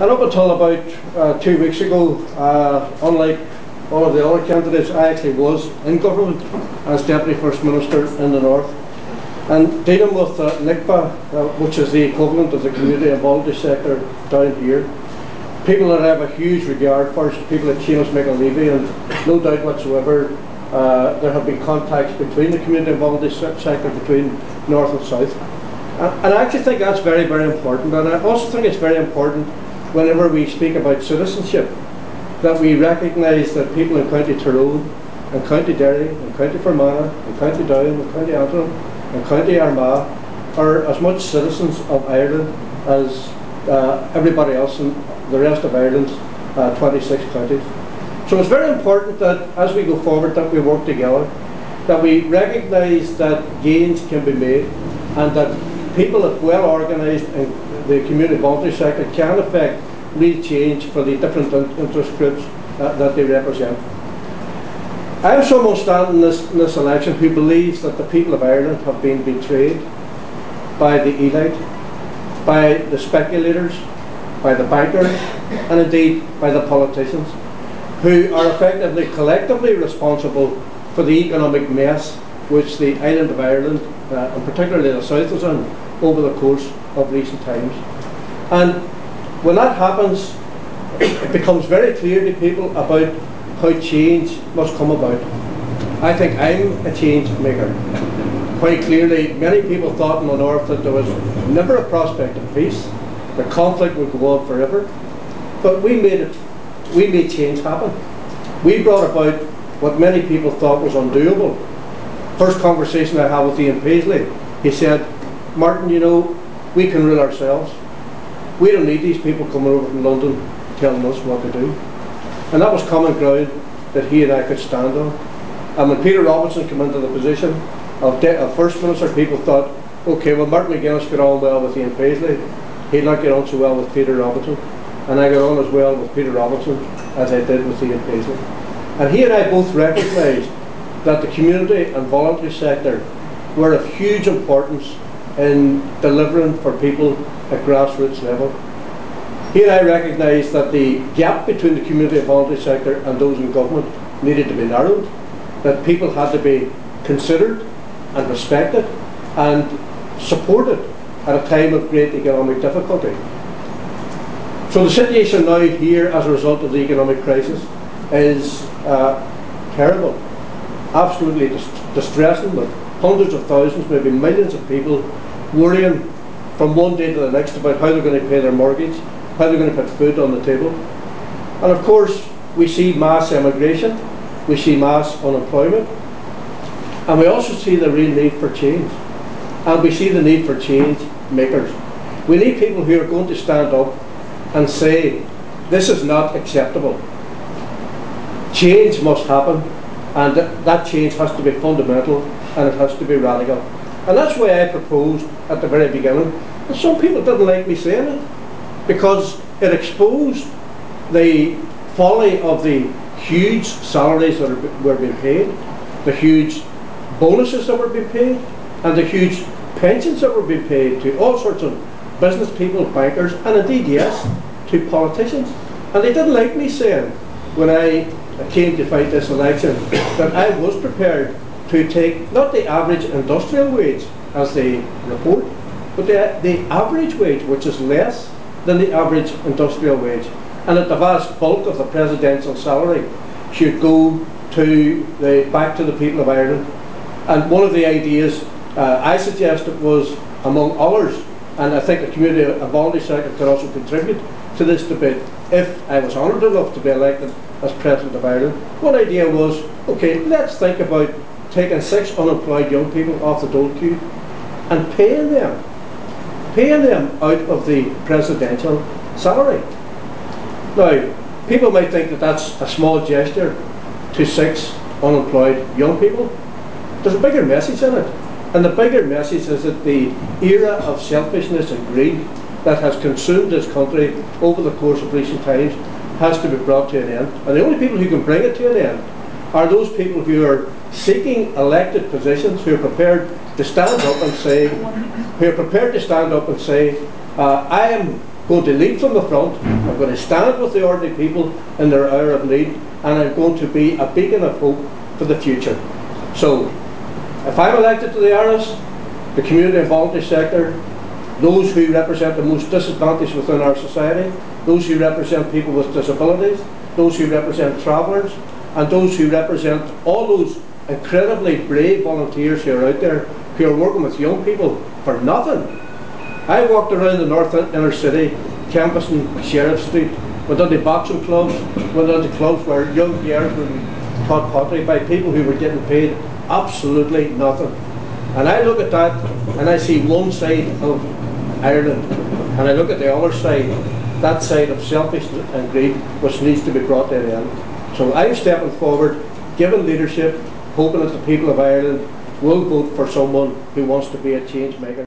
And up until about 2 weeks ago, unlike all of the other candidates, I actually was in government as Deputy First Minister in the North. And dealing with NICPA, which is the equivalent of the community and voluntary sector down here, people that I have a huge regard for, people like Seamus McGuinness, and no doubt whatsoever, there have been contacts between the community and voluntary sector, between North and South. And I actually think that's very, very important. And I also think it's very important whenever we speak about citizenship, that we recognise that people in County Tyrone, and County Derry, and County Fermanagh, and County Down, and County Antrim, and County Armagh are as much citizens of Ireland as everybody else in the rest of Ireland's 26 counties. So it's very important that as we go forward that we work together, that we recognise that gains can be made, and that people that well organised in the community voluntary sector can affect real change for the different interest groups that they represent. I am someone standing in this election who believes that the people of Ireland have been betrayed by the elite, by the speculators, by the bankers, and indeed by the politicians, who are effectively collectively responsible for the economic mess which the island of Ireland, and particularly the South, is in over the course of recent times. And when that happens, it becomes very clear to people about how change must come about. I think I'm a change maker. Quite clearly, many people thought in the North that there was never a prospect of peace, the conflict would go on forever, but we made change happen. We brought about what many people thought was undoable. First conversation I had with Ian Paisley, he said, "Martin, you know, we can rule ourselves. We don't need these people coming over from London telling us what to do." And that was common ground that he and I could stand on. And when Peter Robinson came into the position of First Minister, people thought, okay, well, Martin McGuinness got on well with Ian Paisley, he'd not get on so well with Peter Robinson. And I got on as well with Peter Robinson as I did with Ian Paisley. And he and I both recognised that the community and voluntary sector were of huge importance in delivering for people at grassroots level. He and I recognised that the gap between the community and voluntary sector and those in government needed to be narrowed, that people had to be considered and respected and supported at a time of great economic difficulty. So the situation now here as a result of the economic crisis is terrible, absolutely distressing, with hundreds of thousands, maybe millions of people worrying from one day to the next about how they're going to pay their mortgage, how they're going to put food on the table. And of course we see mass emigration, we see mass unemployment, and we also see the real need for change. And we see the need for change makers. We need people who are going to stand up and say, this is not acceptable. Change must happen, and that change has to be fundamental and it has to be radical. And that's why I proposed at the very beginning, and some people didn't like me saying it, because it exposed the folly of the huge salaries that were being paid, the huge bonuses that were being paid, and the huge pensions that were being paid to all sorts of business people, bankers, and indeed, yes, to politicians. And they didn't like me saying, when I came to fight this election, that I was prepared to take not the average industrial wage as they report, but the average wage, which is less than the average industrial wage, and that the vast bulk of the presidential salary should go back to the people of Ireland. And one of the ideas I suggested was, among others, and I think the community and voluntary sector could also contribute to this debate if I was honoured enough to be elected as President of Ireland. One idea was, okay, let's think about taking 6 unemployed young people off the dole queue and paying them out of the presidential salary. Now, people might think that that's a small gesture to 6 unemployed young people. There's a bigger message in it, and the bigger message is that the era of selfishness and greed that has consumed this country over the course of recent times has to be brought to an end. And the only people who can bring it to an end are those people who are seeking elected positions, who are prepared to stand up and say, I am going to lead from the front. I'm going to stand with the ordinary people in their hour of need, and I'm going to be a beacon of hope for the future. So, if I'm elected to the Irish, the community and voluntary sector, those who represent the most disadvantaged within our society, those who represent people with disabilities, those who represent travellers, and those who represent all those incredibly brave volunteers who are out there who are working with young people for nothing. I walked around the north inner city, canvassing Sheriff Street, went into boxing clubs, went into clubs where young girls were taught pottery by people who were getting paid absolutely nothing. And I look at that and I see one side of Ireland, and I look at the other side, that side of selfishness and greed, which needs to be brought to an end. So I'm stepping forward, giving leadership, hoping that the people of Ireland will vote for someone who wants to be a change maker.